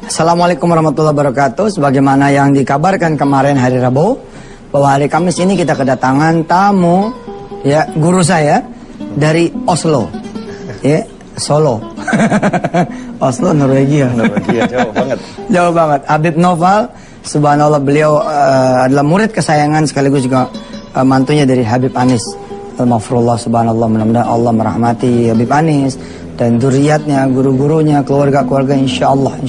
Assalamualaikum warahmatullahi wabarakatuh. Sebagaimana yang dikabarkan kemarin hari Rabu, bahwa hari Kamis ini kita kedatangan tamu, ya, guru saya dari Oslo, ya, Solo. Oslo, Norwegia. Norwegia, jauh banget. Jauh banget. Habib Noval, subhanallah, beliau adalah murid kesayangan sekaligus juga mantunya dari Habib Anis. Al-Mafrullah, subhanallah, mudah-mudahan Allah merahmati Habib Anis dan zuriatnya, guru-gurunya, keluarga-keluarga, insyaallah.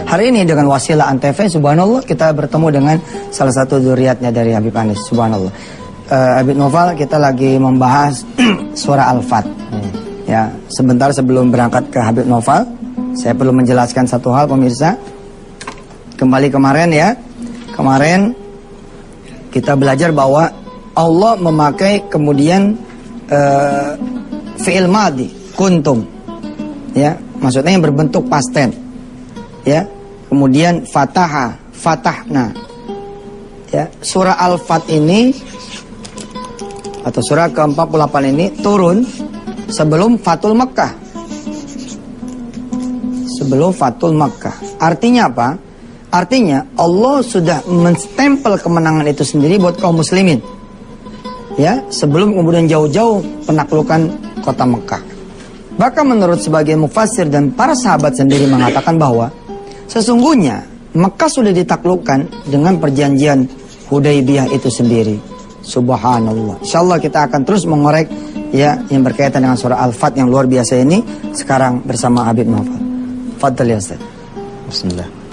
Hari ini dengan wasilah Antv, subhanallah, kita bertemu dengan salah satu zuriatnya dari Habib Anis, subhanallah. Habib Noval, kita lagi membahas surah Al-Fat. Ya, sebentar sebelum berangkat ke Habib Noval, saya perlu menjelaskan satu hal, pemirsa. Kembali kemarin, ya, kemarin kita belajar bahwa Allah memakai kemudian fi'il madhi, kuntum, ya, maksudnya yang berbentuk past tense, ya, kemudian fataha, fatahna, ya. Surah Al-Fat ini atau surah ke-48 ini turun sebelum Fathul Makkah, artinya apa? Artinya Allah sudah menstempel kemenangan itu sendiri buat kaum muslimin, ya, sebelum kemudian jauh-jauh penaklukan kota Mekah. Bahkan menurut sebagian mufassir dan para sahabat sendiri mengatakan bahwa sesungguhnya Mekah sudah ditaklukkan dengan perjanjian Hudaybiyah itu sendiri. Subhanallah. Insyaallah kita akan terus mengorek, ya, yang berkaitan dengan surah Al-Fat yang luar biasa ini sekarang bersama Habib Noval. Fadhal ya Ustaz. Bismillah.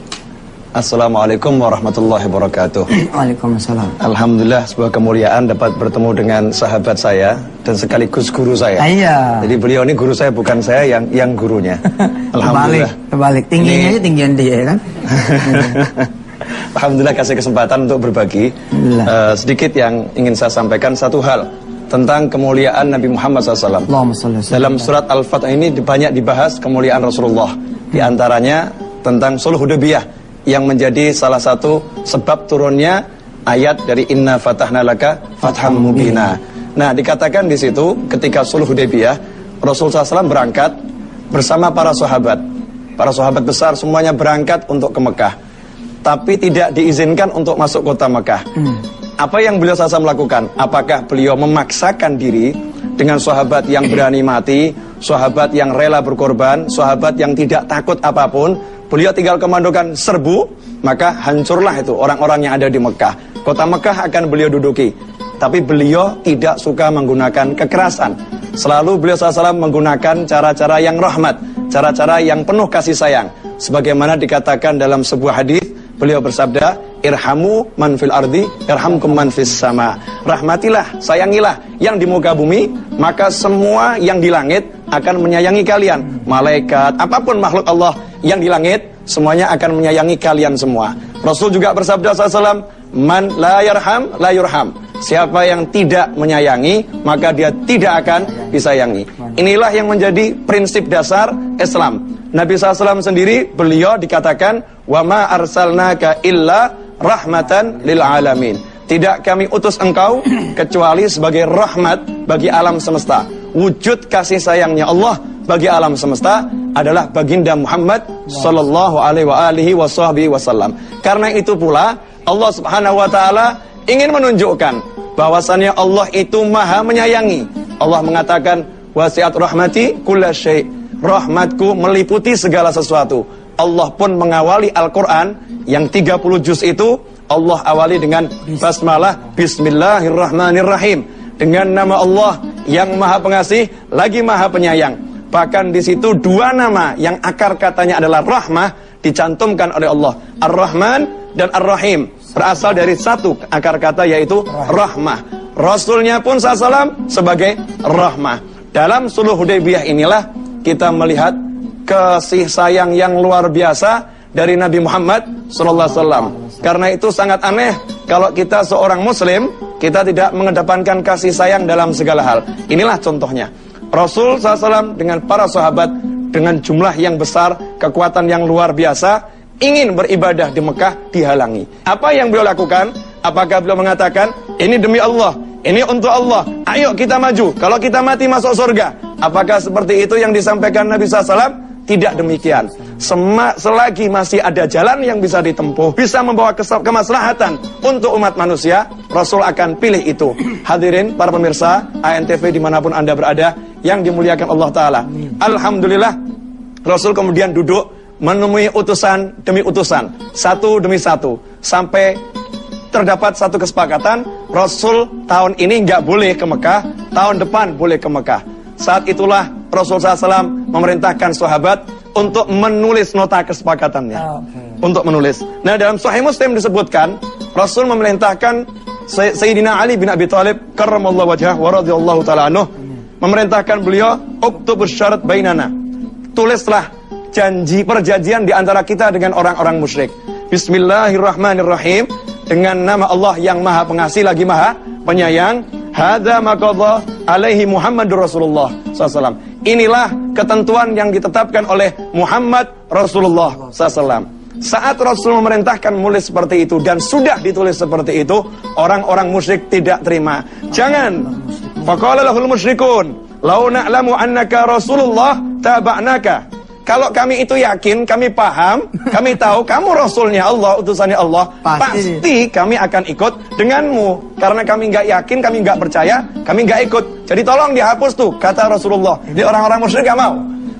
Assalamualaikum warahmatullahi wabarakatuh. Waalaikumsalam. Alhamdulillah, sebuah kemuliaan dapat bertemu dengan sahabat saya dan sekaligus guru saya. Iya. Jadi beliau ini guru saya, bukan saya yang gurunya. Alhamdulillah. Kebalik. Tingginya aja tinggian dia, kan? Alhamdulillah kasih kesempatan untuk berbagi. Sedikit yang ingin saya sampaikan, satu hal tentang kemuliaan Nabi Muhammad SAW. Dalam surat Al-Fat ini banyak dibahas kemuliaan Rasulullah. Di antaranya tentang Sulh Hudaybiyah, yang menjadi salah satu sebab turunnya ayat dari Inna Fatahna Laka Fatham Mubina. Nah, dikatakan di situ ketika Sulh Hudaybiyah, Rasulullah SAW berangkat bersama para sahabat. Para sahabat besar semuanya berangkat untuk ke Mekah, tapi tidak diizinkan untuk masuk kota Mekah. Apa yang beliau SAW lakukan? Apakah beliau memaksakan diri dengan sahabat yang berani mati, sahabat yang rela berkorban, sahabat yang tidak takut apapun? Beliau tinggal komandokan serbu, maka hancurlah itu orang-orang yang ada di Mekah. Kota Mekah akan beliau duduki. Tapi beliau tidak suka menggunakan kekerasan. Selalu beliau SAW menggunakan cara-cara yang rahmat, cara-cara yang penuh kasih sayang. Sebagaimana dikatakan dalam sebuah hadis, beliau bersabda, irhamu man fil ardi, irhamkum man fis sama. Rahmatilah, sayangilah yang di muka bumi, maka semua yang di langit akan menyayangi kalian. Malaikat, apapun makhluk Allah yang di langit, semuanya akan menyayangi kalian semua. Rasul juga bersabda SAW, man la yarham, la yurham. Siapa yang tidak menyayangi, maka dia tidak akan disayangi. Inilah yang menjadi prinsip dasar Islam. Nabi SAW sendiri, beliau dikatakan, wa ma arsalnaka illa rahmatan lil alamin. Tidak kami utus engkau kecuali sebagai rahmat bagi alam semesta. Wujud kasih sayangnya Allah bagi alam semesta adalah baginda Muhammad sallallahu alaihi wasallam. Karena itu pula Allah Subhanahu wa taala ingin menunjukkan bahwasannya Allah itu Maha menyayangi. Allah mengatakan, wasi'at rahmati kullasyai'. Rahmatku meliputi segala sesuatu. Allah pun mengawali Al-Qur'an yang 30 juz itu, Allah awali dengan basmalah, bismillahirrahmanirrahim. Dengan nama Allah yang Maha Pengasih lagi Maha Penyayang. Bahkan di situ dua nama yang akar katanya adalah rahmah dicantumkan oleh Allah. Ar-Rahman dan Ar-Rahim berasal dari satu akar kata, yaitu rahmah. Rasulnya pun SAW sebagai rahmah. Dalam Sulh Hudaybiyah inilah kita melihat kasih sayang yang luar biasa dari Nabi Muhammad SAW. Karena itu sangat aneh kalau kita seorang muslim, kita tidak mengedepankan kasih sayang dalam segala hal. Inilah contohnya. Rasul SAW dengan para sahabat dengan jumlah yang besar, kekuatan yang luar biasa, ingin beribadah di Mekah dihalangi. Apa yang beliau lakukan? Apakah beliau mengatakan, ini demi Allah, ini untuk Allah, ayo kita maju, kalau kita mati masuk surga? Apakah seperti itu yang disampaikan Nabi SAW? tidak demikian. Selagi masih ada jalan yang bisa ditempuh, bisa membawa kemaslahatan untuk umat manusia, Rasul akan pilih itu. Hadirin para pemirsa ANTV dimanapun Anda berada yang dimuliakan Allah Ta'ala. Alhamdulillah, Rasul kemudian duduk menemui utusan demi utusan, satu demi satu, sampai terdapat satu kesepakatan, Rasul tahun ini nggak boleh ke Mekah, tahun depan boleh ke Mekah. Saat itulah Rasul SAW memerintahkan sahabat untuk menulis nota kesepakatannya. Untuk menulis. Nah, dalam Sahih Muslim disebutkan, Rasul memerintahkan Sayyidina Ali bin Abi Thalib karramallahu wajhah wa radhiyallahu ta'ala anhu, memerintahkan beliau, uktubus syarat bainana. Tulislah perjanjian di antara kita dengan orang-orang musyrik. Bismillahirrahmanirrahim. Dengan nama Allah yang maha pengasih lagi maha penyayang. Hadza maqadha alaihi Muhammadur Rasulullah SAW. Inilah ketentuan yang ditetapkan oleh Muhammad Rasulullah SAW. Saat Rasul memerintahkan menulis seperti itu dan sudah ditulis seperti itu, orang-orang musyrik tidak terima. Jangan. Faqala lahul musyrikun, "Lau na'lamu annaka Rasulullah taba'naka." Kalau kami itu yakin, kami paham, kami tahu kamu Rasulnya Allah, utusannya Allah, pasti kami akan ikut denganmu. Karena kami nggak yakin, kami nggak percaya, kami nggak ikut. Jadi tolong dihapus tuh, kata Rasulullah. Jadi orang-orang musyrik nggak mau.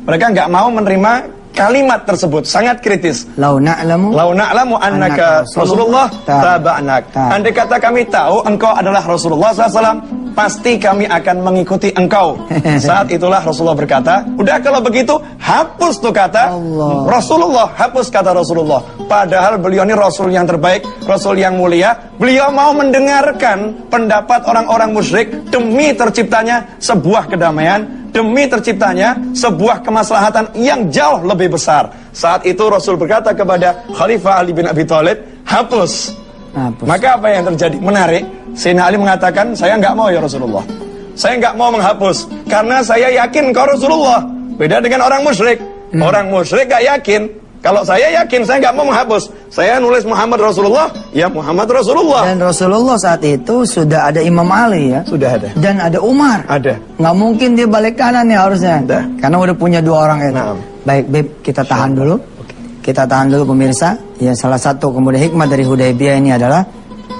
Mereka nggak mau menerima kalimat tersebut, sangat kritis. Lau na'lamu annaka Rasulullah taba'nak. Andai kata kami tahu engkau adalah Rasulullah SAW, pasti kami akan mengikuti engkau. Saat itulah Rasulullah berkata, udah kalau begitu hapus tuh kata Rasulullah, hapus kata Rasulullah. Padahal beliau ini Rasul yang terbaik, Rasul yang mulia. Beliau mau mendengarkan pendapat orang-orang musyrik demi terciptanya sebuah kedamaian, demi terciptanya sebuah kemaslahatan yang jauh lebih besar. Saat itu Rasul berkata kepada Khalifah Ali bin Abi Thalib, hapus. Maka apa yang terjadi? Menarik. Sayyidina Ali mengatakan, saya nggak mau ya Rasulullah. Saya nggak mau menghapus karena saya yakin kau Rasulullah. Beda dengan orang musyrik. Orang musyrik nggak yakin. Kalau saya yakin, saya nggak mau menghapus. Saya nulis Muhammad Rasulullah, ya Muhammad Rasulullah. Dan Rasulullah saat itu sudah ada Imam Ali ya. Sudah ada. Dan ada Umar. Ada. Nggak mungkin dia balik kanan ya harusnya. Ada. Karena udah punya dua orang itu. Nah. Baik, Beb, kita tahan dulu. Kita tahan dulu pemirsa. Ya, salah satu kemudian hikmah dari Hudaybiyah ini adalah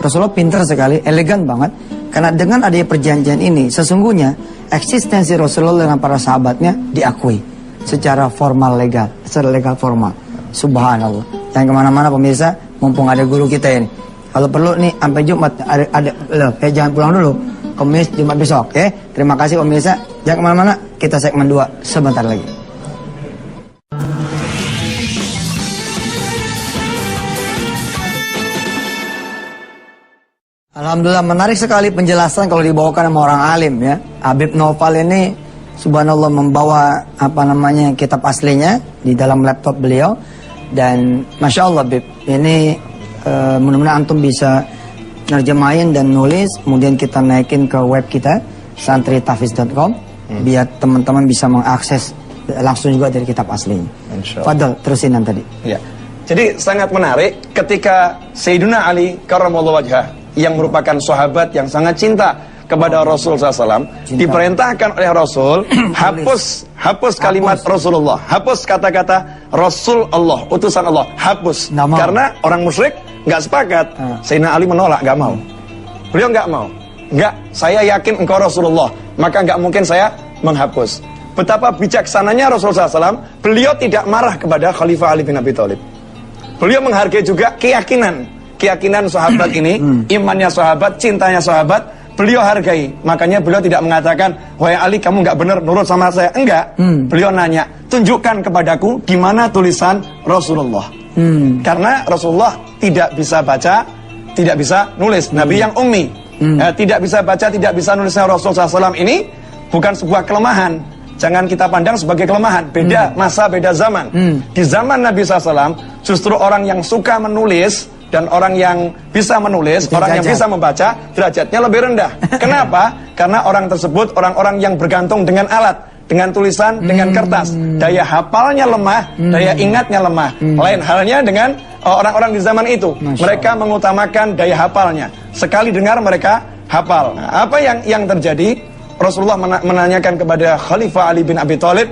Rasulullah pintar sekali, elegan banget. Karena dengan adanya perjanjian ini, sesungguhnya eksistensi Rasulullah dengan para sahabatnya diakui secara formal legal, secara legal formal. Subhanallah. Yang kemana-mana pemirsa, mumpung ada guru kita ini. Kalau perlu nih sampai Jumat jangan pulang dulu. Kamis Jumat besok, ya. Terima kasih pemirsa. Jangan kemana-mana. Kita segmen 2 sebentar lagi. Alhamdulillah, menarik sekali penjelasan kalau dibawakan sama orang alim ya. Habib Naufal ini subhanallah membawa kitab aslinya di dalam laptop beliau. Dan Masya Allah Bib, ini mudah-mudahan antum bisa nerjemahin dan nulis, kemudian kita naikin ke web kita santritafis.com biar teman-teman bisa mengakses langsung juga dari kitab aslinya. Fadal, terusin tadi. Ya. Jadi sangat menarik ketika Sayyidina Ali karramallahu wajhah yang merupakan sahabat yang sangat cinta kepada Rasul SAW, diperintahkan oleh Rasul hapus kalimat Rasulullah, hapus kata-kata Rasul Allah, utusan Allah, hapus. Karena orang musyrik nggak sepakat. Sayyidina Ali menolak, nggak mau. Beliau nggak mau. Nggak, saya yakin engkau Rasulullah, maka nggak mungkin saya menghapus. Betapa bijaksananya Rasul SAW, beliau tidak marah kepada Khalifah Ali bin Abi Thalib. Beliau menghargai juga keyakinan sahabat ini, imannya sahabat, cintanya sahabat, beliau hargai. Makanya beliau tidak mengatakan, wahai Ali kamu nggak benar nurut sama saya. Enggak. Beliau nanya, tunjukkan kepadaku di mana tulisan Rasulullah. Karena Rasulullah tidak bisa baca, tidak bisa nulis. Nabi yang ummi. Tidak bisa baca, tidak bisa nulisnya Rasulullah SAW ini bukan sebuah kelemahan. Jangan kita pandang sebagai kelemahan. Beda masa, beda zaman. Di zaman Nabi SAW, justru orang yang suka menulis dan orang yang bisa menulis, orang yang bisa membaca, derajatnya lebih rendah. Kenapa? Karena orang tersebut orang-orang yang bergantung dengan alat, dengan tulisan, dengan kertas. Daya hafalnya lemah, daya ingatnya lemah. Lain halnya dengan orang-orang di zaman itu. Mereka mengutamakan daya hafalnya. Sekali dengar mereka hafal. Nah, apa yang terjadi? Rasulullah menanyakan kepada Khalifah Ali bin Abi Thalib,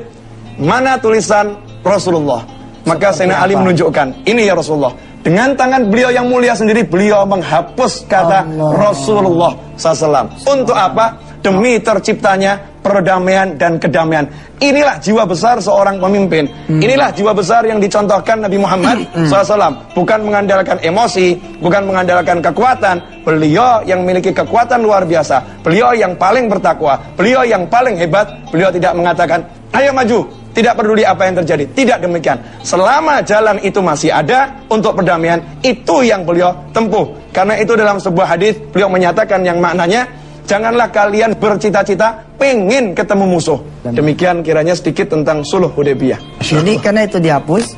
mana tulisan Rasulullah. Maka Sayyidina Ali menunjukkan, ini ya Rasulullah. Dengan tangan beliau yang mulia sendiri, beliau menghapus kata Rasulullah SAW. Untuk apa? Demi terciptanya perdamaian dan kedamaian. Inilah jiwa besar seorang pemimpin. Inilah jiwa besar yang dicontohkan Nabi Muhammad SAW. Bukan mengandalkan emosi, bukan mengandalkan kekuatan. Beliau yang memiliki kekuatan luar biasa. Beliau yang paling bertakwa. Beliau yang paling hebat. Beliau tidak mengatakan, ayo maju, tidak peduli apa yang terjadi. Tidak demikian. Selama jalan itu masih ada untuk perdamaian, itu yang beliau tempuh. Karena itu dalam sebuah hadis beliau menyatakan yang maknanya, janganlah kalian bercita-cita pengen ketemu musuh. Demikian kiranya sedikit tentang Sulh Hudaybiyah. Jadi karena itu dihapus,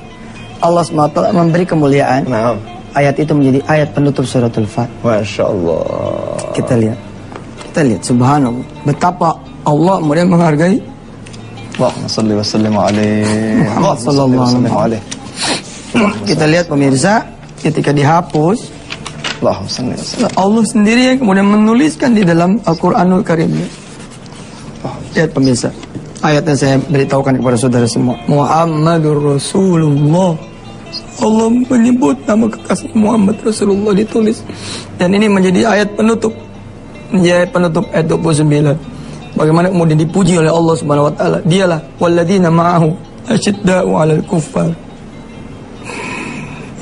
Allah SWT memberi kemuliaan. Nah, ayat itu menjadi ayat penutup suratul Fat. Masya Allah. Kita lihat, subhanallah, betapa Allah kemudian menghargai Allahumma salli wa sallim alaihi Muhammad sallallahu alaihi wasallam. Kita lihat pemirsa, ketika dihapus, Allahumma salli wa sallim. Allah sendiri yang kemudian menuliskan di dalam Al-Quranul Karim. Lihat pemirsa, ayatnya saya beritahukan kepada saudara semua. Muhammadur Rasulullah. Allah menyebut nama kekasih Muhammad Rasulullah ditulis. Dan ini menjadi ayat penutup. Menjadi ayat penutup ayat 29. Bagaimana kemudian dipuji oleh Allah Subhanahu wa taala. Dialah walladzina ma'ahu asyidda'u 'alal kuffar.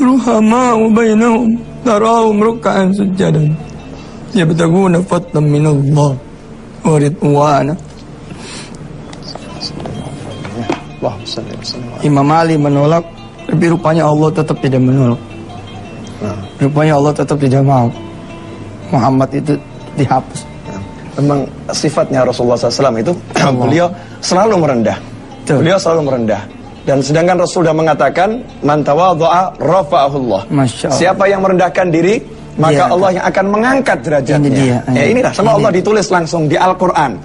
Ruhama'u bainahum tarahum ruk'an sujadan. Yabtaguna fadlan minallah wa ridwana. Allahumma salli wa sallim. Imam Ali menolak, tapi rupanya Allah tetap tidak menolak. Rupanya Allah tetap tidak mau Muhammad itu dihapus. Memang sifatnya Rasulullah SAW itu beliau selalu merendah. Beliau selalu merendah. Dan sedangkan Rasul sudah mengatakan, man tawadha'a rafa'ahullah. Siapa yang merendahkan diri, maka Allah yang akan mengangkat derajatnya. Inilah sama Allah ditulis langsung di Al-Quran.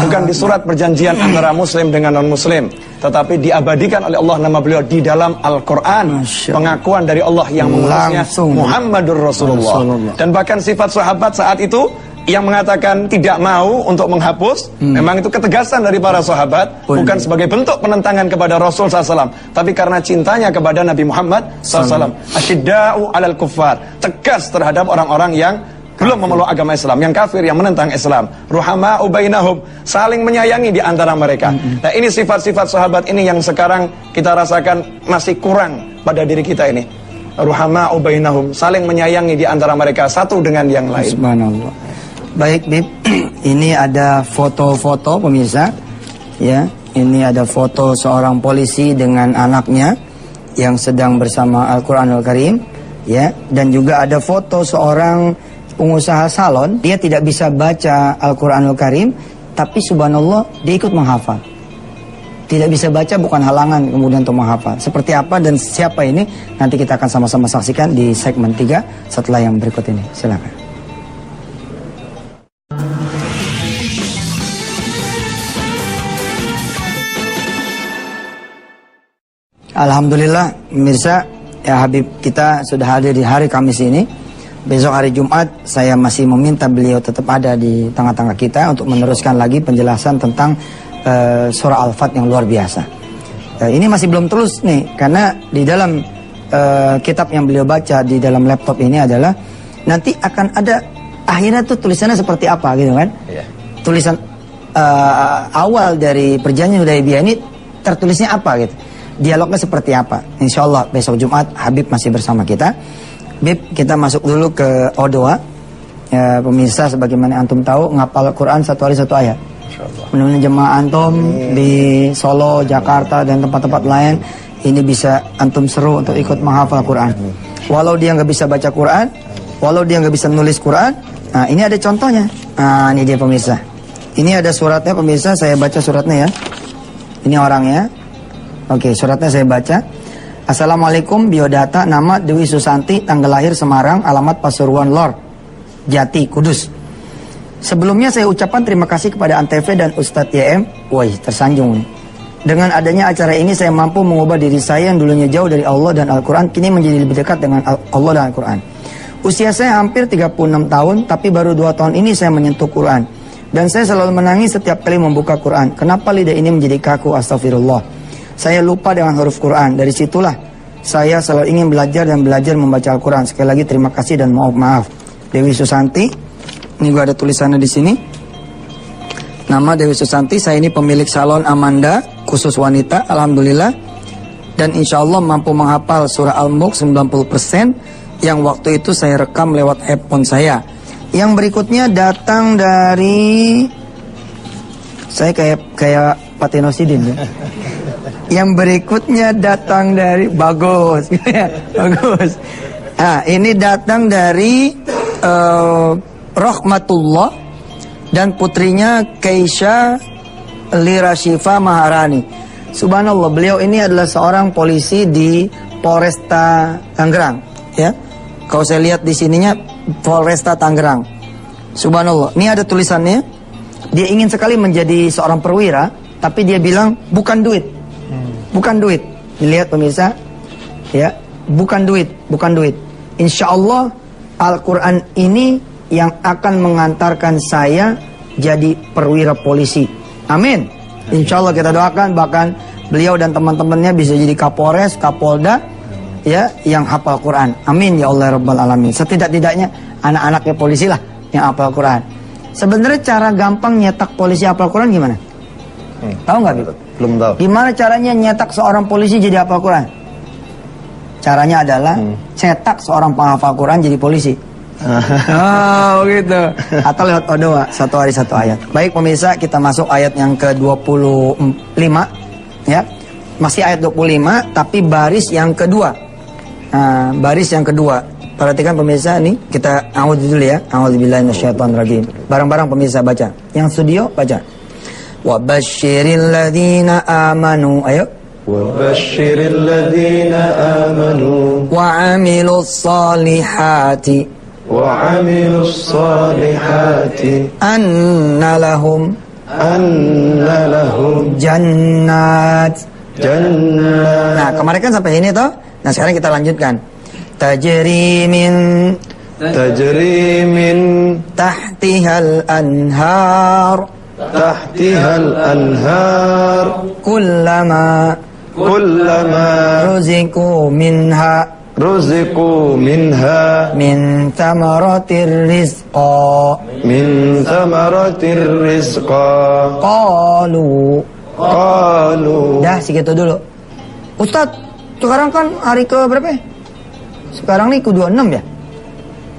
Bukan di surat perjanjian antara Muslim dengan non-Muslim, tetapi diabadikan oleh Allah nama beliau di dalam Al-Quran. Pengakuan dari Allah yang mengutusnya Muhammadur Rasulullah. Dan bahkan sifat sahabat saat itu yang mengatakan tidak mau untuk menghapus, memang itu ketegasan dari para sahabat, bukan sebagai bentuk penentangan kepada Rasul SAW, tapi karena cintanya kepada Nabi Muhammad SAW. Asyidda'u 'alal kuffar, tegas terhadap orang-orang yang belum memeluk agama Islam, yang kafir, yang menentang Islam. Ruhama'u bainahum, saling menyayangi di antara mereka. Nah, ini sifat-sifat sahabat ini yang sekarang kita rasakan masih kurang pada diri kita ini. Ruhama'u bainahum, saling menyayangi di antara mereka satu dengan yang lain. Subhanallah. Baik, Bib, ini ada foto-foto pemirsa, ya. Ini ada foto seorang polisi dengan anaknya yang sedang bersama Al-Quranul Karim, ya. Dan juga ada foto seorang pengusaha salon, dia tidak bisa baca Al-Quranul Karim, tapi subhanallah dia ikut menghafal. Tidak bisa baca bukan halangan kemudian untuk menghafal. Seperti apa dan siapa ini, nanti kita akan sama-sama saksikan di segmen 3 setelah yang berikut ini. Silakan. Alhamdulillah, pemirsa, ya Habib kita sudah hadir di hari Kamis ini. Besok hari Jumat, saya masih meminta beliau tetap ada di tengah-tengah kita untuk meneruskan lagi penjelasan tentang surah Al-Fat yang luar biasa. Ini masih belum tulus nih, karena di dalam kitab yang beliau baca di dalam laptop ini adalah nanti akan ada akhirnya tuh tulisannya seperti apa gitu kan? Tulisan awal dari perjanjian Hudaybiyah ini tertulisnya apa gitu? Dialognya seperti apa? Insya Allah besok Jumat Habib masih bersama kita. Habib, kita masuk dulu ke O2. Ya, pemirsa, sebagaimana antum tahu, ngapal Quran satu hari satu ayat. Mudah-mudahan jemaah antum di Solo, Jakarta dan tempat-tempat lain ini bisa antum seru untuk ikut menghafal Quran. Walau dia nggak bisa baca Quran, walau dia nggak bisa nulis Quran. Nah, ini ada contohnya. Nah, ini dia pemirsa. Ini ada suratnya pemirsa. Saya baca suratnya ya. Ini orangnya. Oke, suratnya saya baca. Assalamualaikum, biodata, nama Dewi Susanti, tanggal lahir Semarang, alamat Pasuruan Lor, Jati, Kudus. Sebelumnya saya ucapkan terima kasih kepada Antv dan Ustadz YM. Wih, tersanjung nih. Dengan adanya acara ini saya mampu mengubah diri saya yang dulunya jauh dari Allah dan Al-Quran, kini menjadi lebih dekat dengan Allah dan Al-Quran. Usia saya hampir 36 tahun, tapi baru 2 tahun ini saya menyentuh Quran. Dan saya selalu menangis setiap kali membuka Quran. Kenapa lidah ini menjadi kaku? Astagfirullah. Saya lupa dengan huruf Quran. Dari situlah saya selalu ingin belajar dan belajar membaca Al-Quran. Sekali lagi terima kasih dan maaf. Dewi Susanti. Ini gue ada tulisannya di sini. Nama Dewi Susanti. Saya ini pemilik salon Amanda khusus wanita. Alhamdulillah. Dan insya Allah mampu menghafal surah Al-Mulk 90% yang waktu itu saya rekam lewat handphone saya. Yang berikutnya datang dari, saya kayak Patenosidin ya. Yang berikutnya datang dari, bagus, bagus. Nah, ini datang dari Rahmatullah dan putrinya Keisha Lirashifa Maharani. Subhanallah, beliau ini adalah seorang polisi di Polresta Tangerang, ya. Kalau saya lihat di sininya Polresta Tangerang. Subhanallah, ini ada tulisannya. Dia ingin sekali menjadi seorang perwira, tapi dia bilang bukan duit. Bukan duit. Dilihat pemirsa, ya, bukan duit, bukan duit. Insya Allah Al-Quran ini yang akan mengantarkan saya jadi perwira polisi. Amin. Insya Allah kita doakan, bahkan beliau dan teman-temannya bisa jadi Kapolres, Kapolda, ya, yang hafal Quran. Amin ya Allah Rabbal Alamin. Setidak-tidaknya anak-anaknya polisi lah yang hafal Quran. Sebenarnya cara gampang nyetak polisi hafal Quran gimana? Tahu nggak, Bib? Belum tahu. Gimana caranya nyetak seorang polisi jadi hafal Quran? Caranya adalah cetak seorang penghafal Quran jadi polisi. Oh gitu. Atau lewat doa, satu hari satu ayat. Baik pemirsa, kita masuk ayat yang ke-25, ya. Masih ayat 25 tapi baris yang kedua. Baris yang kedua. Perhatikan pemirsa, nih kita a'udzu dulu ya. A'udzubillahi minasyaitonirrajim. Bareng-bareng pemirsa baca. Yang studio baca. Wa basyiril ladzina amanu. Ayo. Wabashshiril ladzina amanu Wa 'amilus solihati وعملوا الصالحات أن لهم jannat. Nah, kemarin kan sampai ini toh. Nah, sekarang kita lanjutkan. Tajri min tahtihal anhar kullama ruziku minha min thamaratir rizqa qalu. Dah segitu dulu. Ustadz, sekarang kan hari ke berapa ya? Sekarang nih ke 26 ya?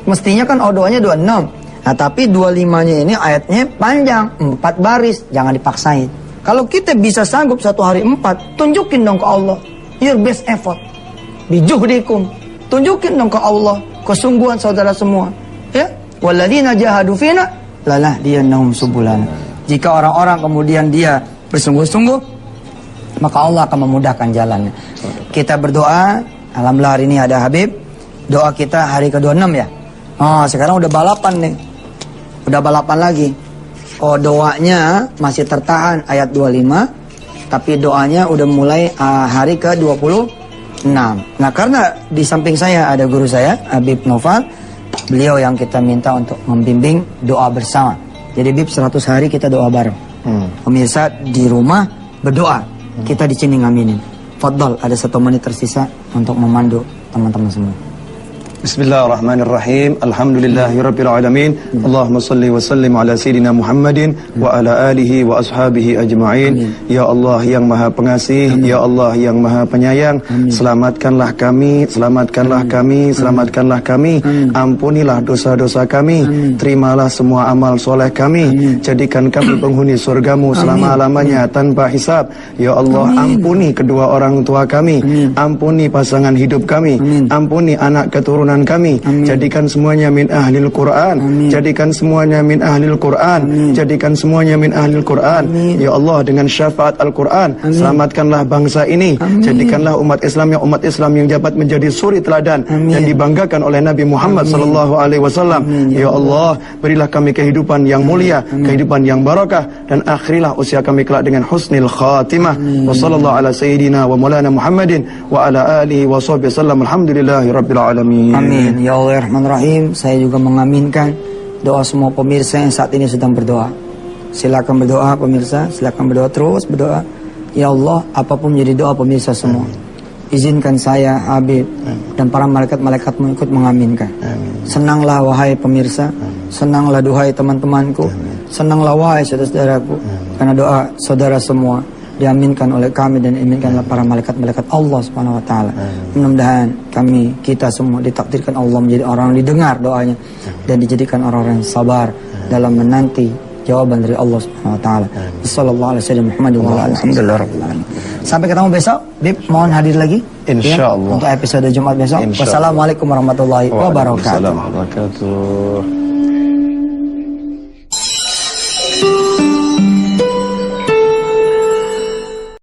Mestinya kan doanya 26. Nah tapi 25-nya ini ayatnya panjang, 4 baris, jangan dipaksain. Kalau kita bisa sanggup satu hari 4, tunjukin dong ke Allah your best effort. Bijuhdikum, tunjukin dong ke Allah kesungguhan saudara semua, ya. Walladzina jahadu fina lanahdiyannahum subulana. Jika orang-orang kemudian dia bersungguh-sungguh, maka Allah akan memudahkan jalannya. Kita berdoa, alhamdulillah hari ini ada Habib. Doa kita hari ke-26 ya. Oh, sekarang udah balapan nih. Udah balapan lagi. Oh, doanya masih tertahan ayat 25, tapi doanya udah mulai hari ke-26. Nah, karena di samping saya ada guru saya, Habib Noval, beliau yang kita minta untuk membimbing doa bersama. Jadi Habib 100 hari kita doa bareng. Pemirsa di rumah berdoa, kita di sini ngaminin. Fadl, ada 1 menit tersisa untuk memandu teman-teman semua. Bismillahirrahmanirrahim. Alhamdulillahirabbil alamin. Allahumma shalli wa sallim ala sayidina Muhammadin wa ala alihi wa ashabihi ajma'in. Ya Allah yang Maha Pengasih, ya Allah yang Maha Penyayang, selamatkanlah kami, selamatkanlah kami, selamatkanlah kami. Ampunilah dosa-dosa kami, terimalah semua amal soleh kami, jadikan kami penghuni surgamu selama-lamanya tanpa hisab. Ya Allah, ampuni kedua orang tua kami, ampuni pasangan hidup kami, ampuni anak keturunan kami. Jadikan semuanya min ahlil Quran. Jadikan semuanya min ahlil Quran. Jadikan semuanya min ahlil Quran. Ya Allah, dengan syafaat Al-Quran, selamatkanlah bangsa ini. Jadikanlah umat Islam yang dapat menjadi suri teladan dan dibanggakan oleh Nabi Muhammad sallallahu alaihi wasallam. Ya Allah, berilah kami kehidupan yang mulia, kehidupan yang barakah, dan akhirilah usia kami kelak dengan husnil khatimah. Wa sallallahu ala sayyidina wa maulana Muhammadin wa ala alihi wa sahbihi wasallam. Alhamdulillahi rabbil alamin. Amin. Ya Allah Rahman Rahim. Saya juga mengaminkan doa semua pemirsa yang saat ini sedang berdoa. Silakan berdoa pemirsa, silakan berdoa, terus berdoa. Ya Allah, apapun menjadi doa pemirsa semua, izinkan saya, Habib, dan para malaikat-malaikatmu ikut mengaminkan. Senanglah wahai pemirsa, senanglah duhai teman-temanku, senanglah wahai saudara-saudaraku, karena doa saudara semua diaminkan oleh kami dan diaminkan oleh para malaikat-malaikat Allah Subhanahu wa taala. Mudah-mudahan kita semua ditakdirkan Allah menjadi orang yang didengar doanya dan dijadikan orang-orang yang sabar dalam menanti jawaban dari Allah Subhanahu wa taala. Sallallahu alaihi wasallam Muhammad wa ala alhamdulillah rabbil alamin. Sampai ketemu besok. Bib, mohon hadir lagi insyaallah untuk episode Jumat besok. Wassalamualaikum warahmatullahi wabarakatuh. Waalaikumsalam warahmatullahi wabarakatuh.